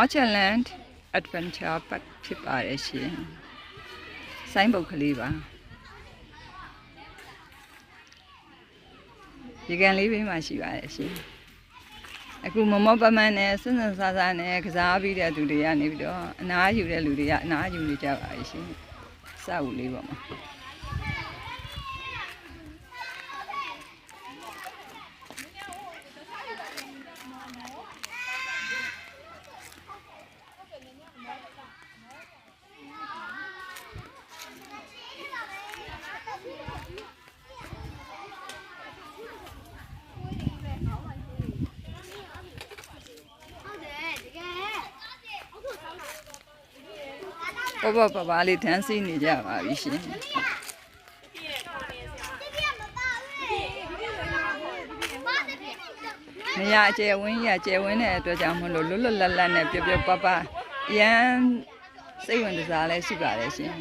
Orchardland Adventure Park ဖြစ်ပါတယ်ရှင်ဆိုင်းဘုတ်ကလေးပါဒီကန်လေးဘေးမှာရှိပါတယ်ရှင်အခုမမောပမန်းနဲ့စစဆာဆာနဲ့ကစားပြီးတဲ့သူတွေကနေပြီးတော့အနားယူတဲ့လူတွေကအနားယူနေကြပါရှင်စအုပ်လေးပေါ့မှာဘာလေးတန်းစီနေကြပါပြီရှင်နေရာကျယ်ဝင်းတဲ့အတွက်ကြောင့်မလို့လွတ်လွတ်လပ်လပ်နဲ့ပျော်ပျော်ပါပါအရန်စိတ်ဝင်စားလဲရှိပါတယ်ရှင်